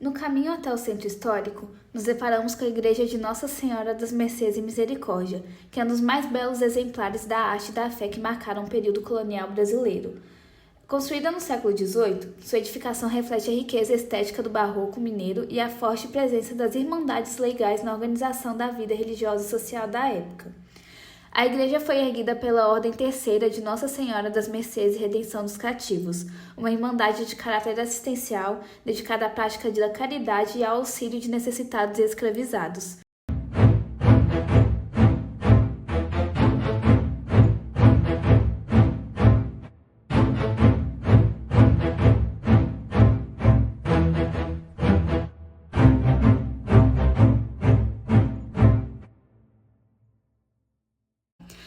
No caminho até o centro histórico, nos deparamos com a Igreja de Nossa Senhora das Mercês e Misericórdia, que é um dos mais belos exemplares da arte e da fé que marcaram o período colonial brasileiro. Construída no século XVIII, sua edificação reflete a riqueza estética do barroco mineiro e a forte presença das irmandades legais na organização da vida religiosa e social da época. A igreja foi erguida pela Ordem Terceira de Nossa Senhora das Mercês e Redenção dos Cativos, uma irmandade de caráter assistencial dedicada à prática da caridade e ao auxílio de necessitados e escravizados.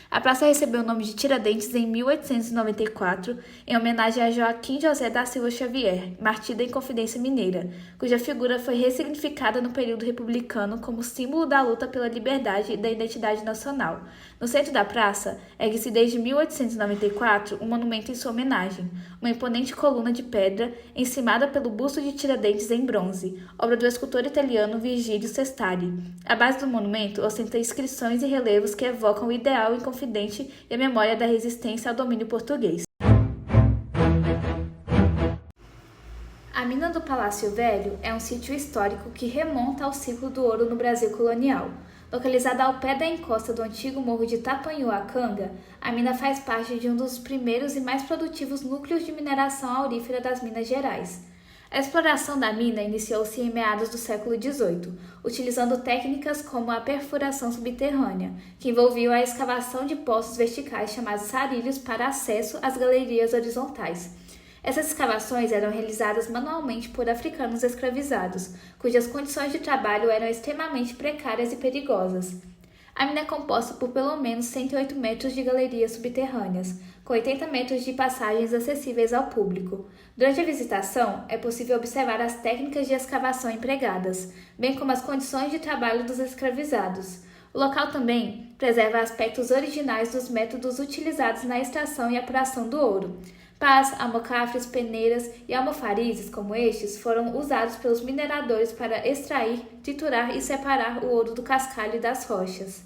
A praça recebeu o nome de Tiradentes em 1894, em homenagem a Joaquim José da Silva Xavier, martírio da Inconfidência Mineira, cuja figura foi ressignificada no período republicano como símbolo da luta pela liberdade e da identidade nacional. No centro da praça, ergue-se desde 1894 um monumento em sua homenagem, uma imponente coluna de pedra encimada pelo busto de Tiradentes em bronze, obra do escultor italiano Virgílio Sestari. A base do monumento ostenta inscrições e relevos que evocam o ideal inconfidente e a memória da resistência ao domínio português. A Mina do Palácio Velho é um sítio histórico que remonta ao ciclo do ouro no Brasil colonial. Localizada ao pé da encosta do antigo morro de Tapanhuacanga, a mina faz parte de um dos primeiros e mais produtivos núcleos de mineração aurífera das Minas Gerais. A exploração da mina iniciou-se em meados do século XVIII, utilizando técnicas como a perfuração subterrânea, que envolviam a escavação de poços verticais chamados sarilhos para acesso às galerias horizontais. Essas escavações eram realizadas manualmente por africanos escravizados, cujas condições de trabalho eram extremamente precárias e perigosas. A mina é composta por pelo menos 108 metros de galerias subterrâneas, com 80 metros de passagens acessíveis ao público. Durante a visitação, é possível observar as técnicas de escavação empregadas, bem como as condições de trabalho dos escravizados. O local também preserva aspectos originais dos métodos utilizados na extração e apuração do ouro. Pás, almocafres, peneiras e almofarizes como estes foram usados pelos mineradores para extrair, triturar e separar o ouro do cascalho e das rochas.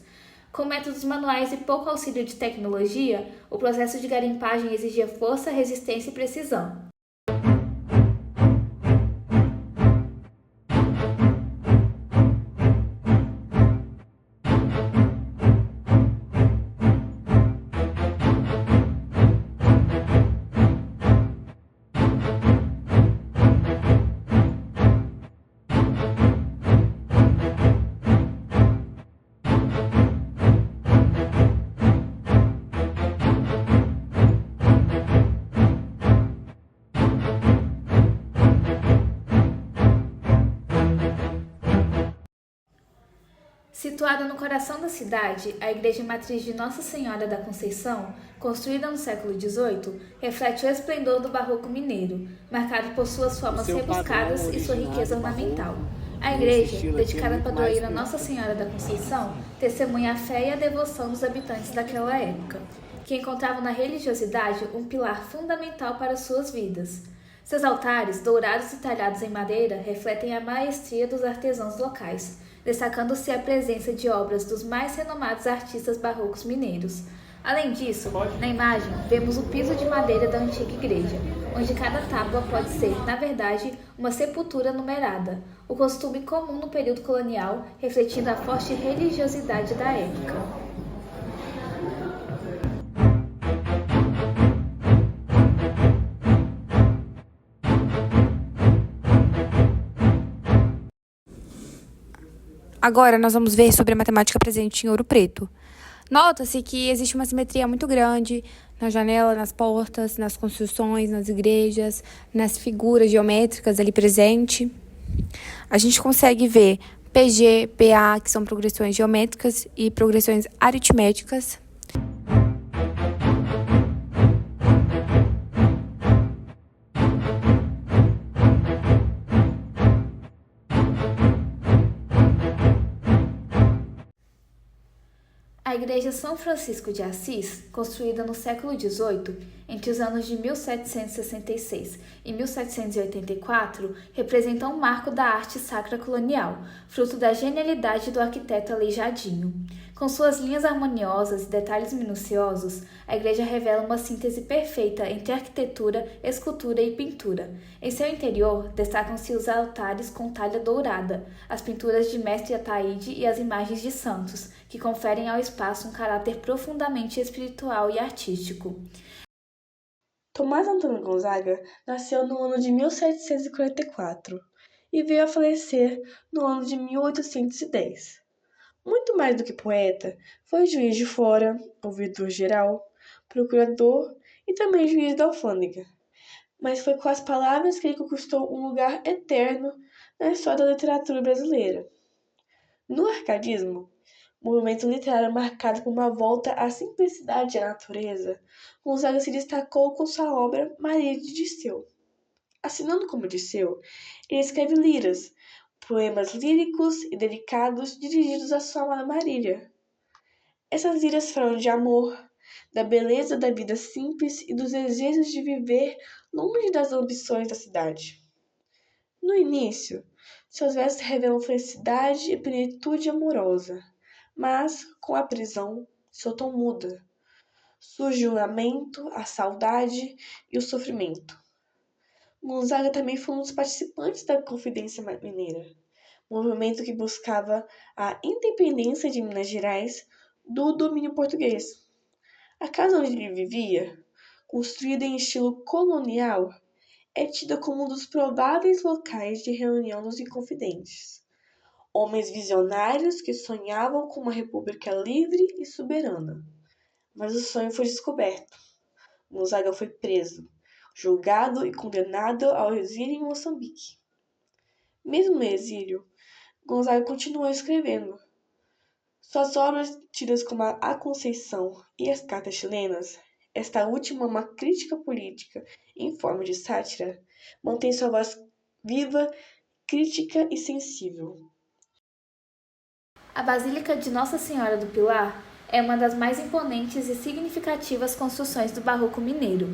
Com métodos manuais e pouco auxílio de tecnologia, o processo de garimpagem exigia força, resistência e precisão. Situada no coração da cidade, a Igreja Matriz de Nossa Senhora da Conceição, construída no século XVIII, reflete o esplendor do barroco mineiro, marcado por suas formas rebuscadas e sua riqueza ornamental. A igreja, dedicada à padroeira Nossa Senhora da Conceição, testemunha a fé e a devoção dos habitantes daquela época, que encontravam na religiosidade um pilar fundamental para suas vidas. Seus altares, dourados e talhados em madeira, refletem a maestria dos artesãos locais, destacando-se a presença de obras dos mais renomados artistas barrocos mineiros. Além disso, na imagem, vemos o piso de madeira da antiga igreja, onde cada tábua pode ser, na verdade, uma sepultura numerada, o costume comum no período colonial, refletindo a forte religiosidade da época. Agora nós vamos ver sobre a matemática presente em Ouro Preto. Nota-se que existe uma simetria muito grande na janela, nas portas, nas construções, nas igrejas, nas figuras geométricas ali presente. A gente consegue ver PG, PA, que são progressões geométricas e progressões aritméticas. A Igreja São Francisco de Assis, construída no século XVIII, entre os anos de 1766 e 1784, representa um marco da arte sacra colonial, fruto da genialidade do arquiteto Aleijadinho. Com suas linhas harmoniosas e detalhes minuciosos, a igreja revela uma síntese perfeita entre arquitetura, escultura e pintura. Em seu interior, destacam-se os altares com talha dourada, as pinturas de Mestre Ataíde e as imagens de santos, que conferem ao espaço um caráter profundamente espiritual e artístico. Tomás Antônio Gonzaga nasceu no ano de 1744 e veio a falecer no ano de 1810. Muito mais do que poeta, foi juiz de fora, ouvidor-geral, procurador e também juiz da alfândega. Mas foi com as palavras que ele conquistou um lugar eterno na história da literatura brasileira. No arcadismo, movimento literário marcado por uma volta à simplicidade da natureza, Gonzaga se destacou com sua obra Maria de Dirceu. Assinando como Dirceu, ele escreve liras, poemas líricos e delicados dirigidos à sua amada Marília. Essas liras falam de amor, da beleza da vida simples e dos desejos de viver longe das ambições da cidade. No início, seus versos revelam felicidade e plenitude amorosa, mas, com a prisão, seu tom muda. Surge o lamento, a saudade e o sofrimento. Gonzaga também foi um dos participantes da Confidência Mineira, movimento que buscava a independência de Minas Gerais do domínio português. A casa onde ele vivia, construída em estilo colonial, é tida como um dos prováveis locais de reunião dos inconfidentes. Homens visionários que sonhavam com uma república livre e soberana. Mas o sonho foi descoberto. Gonzaga foi preso, julgado e condenado ao exílio em Moçambique. Mesmo no exílio, Gonzaga continuou escrevendo. Suas obras, tidas como A Conceição e as Cartas Chilenas, esta última uma crítica política em forma de sátira, mantém sua voz viva, crítica e sensível. A Basílica de Nossa Senhora do Pilar é uma das mais imponentes e significativas construções do Barroco mineiro.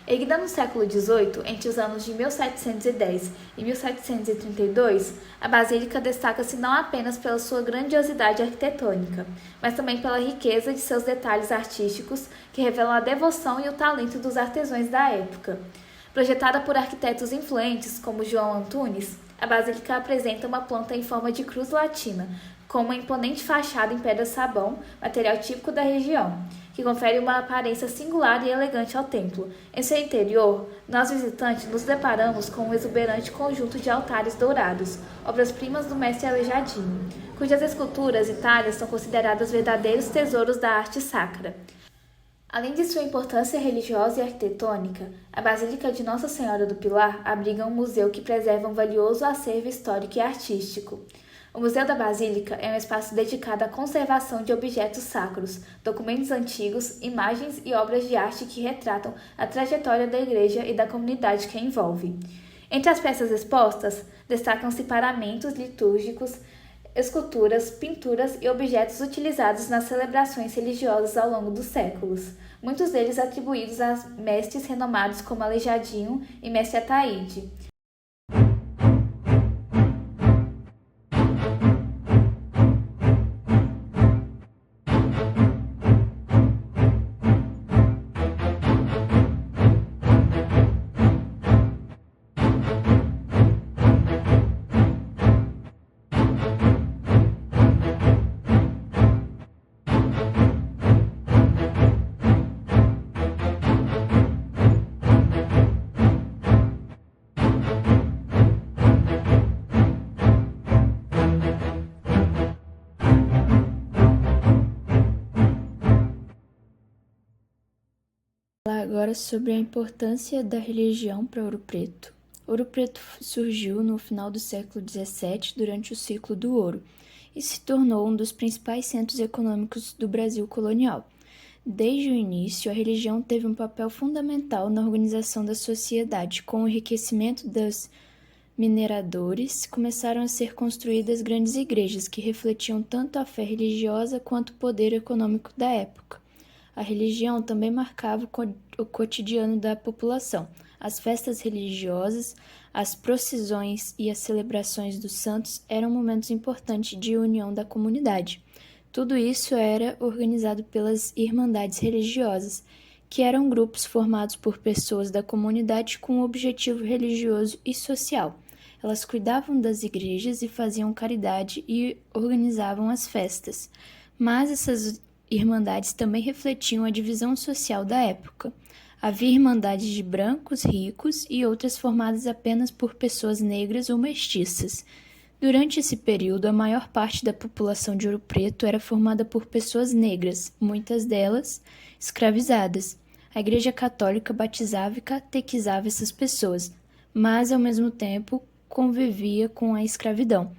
Erguida no século XVIII, entre os anos de 1710 e 1732, a Basílica destaca-se não apenas pela sua grandiosidade arquitetônica, mas também pela riqueza de seus detalhes artísticos que revelam a devoção e o talento dos artesãos da época. Projetada por arquitetos influentes como João Antunes, a Basílica apresenta uma planta em forma de cruz latina, com uma imponente fachada em pedra-sabão, material típico da região, que confere uma aparência singular e elegante ao templo. Em seu interior, nós visitantes nos deparamos com um exuberante conjunto de altares dourados, obras-primas do mestre Aleijadinho, cujas esculturas e talhas são consideradas verdadeiros tesouros da arte sacra. Além de sua importância religiosa e arquitetônica, a Basílica de Nossa Senhora do Pilar abriga um museu que preserva um valioso acervo histórico e artístico. O Museu da Basílica é um espaço dedicado à conservação de objetos sacros, documentos antigos, imagens e obras de arte que retratam a trajetória da igreja e da comunidade que a envolve. Entre as peças expostas, destacam-se paramentos litúrgicos, esculturas, pinturas e objetos utilizados nas celebrações religiosas ao longo dos séculos, muitos deles atribuídos a mestres renomados como Aleijadinho e Mestre Ataíde. Agora sobre a importância da religião para Ouro Preto. Ouro Preto surgiu no final do século XVII, durante o ciclo do ouro, e se tornou um dos principais centros econômicos do Brasil colonial. Desde o início, a religião teve um papel fundamental na organização da sociedade, com o enriquecimento mineradores, começaram a ser construídas grandes igrejas que refletiam tanto a fé religiosa quanto o poder econômico da época. A religião também marcava o cotidiano da população. As festas religiosas, as procissões e as celebrações dos santos eram momentos importantes de união da comunidade. Tudo isso era organizado pelas irmandades religiosas, que eram grupos formados por pessoas da comunidade com um objetivo religioso e social. Elas cuidavam das igrejas e faziam caridade e organizavam as festas. Mas essas irmandades também refletiam a divisão social da época. Havia irmandades de brancos, ricos e outras formadas apenas por pessoas negras ou mestiças. Durante esse período, a maior parte da população de Ouro Preto era formada por pessoas negras, muitas delas escravizadas. A Igreja Católica batizava e catequizava essas pessoas, mas, ao mesmo tempo, convivia com a escravidão.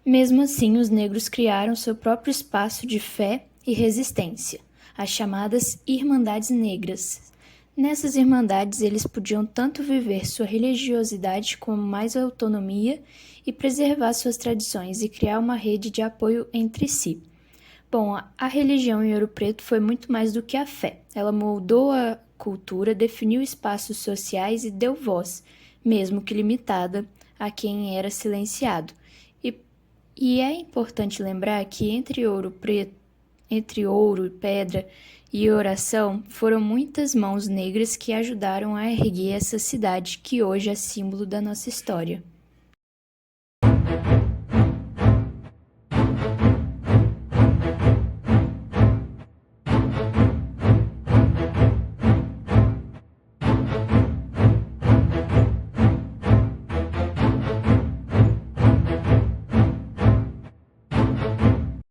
Mesmo assim, os negros criaram seu próprio espaço de fé e resistência, as chamadas Irmandades Negras. Nessas irmandades, eles podiam tanto viver sua religiosidade como mais autonomia e preservar suas tradições e criar uma rede de apoio entre si. Bom, a religião em Ouro Preto foi muito mais do que a fé. Ela moldou a cultura, definiu espaços sociais e deu voz, mesmo que limitada, a quem era silenciado. E é importante lembrar que entre ouro, pedra e oração, foram muitas mãos negras que ajudaram a erguer essa cidade que hoje é símbolo da nossa história.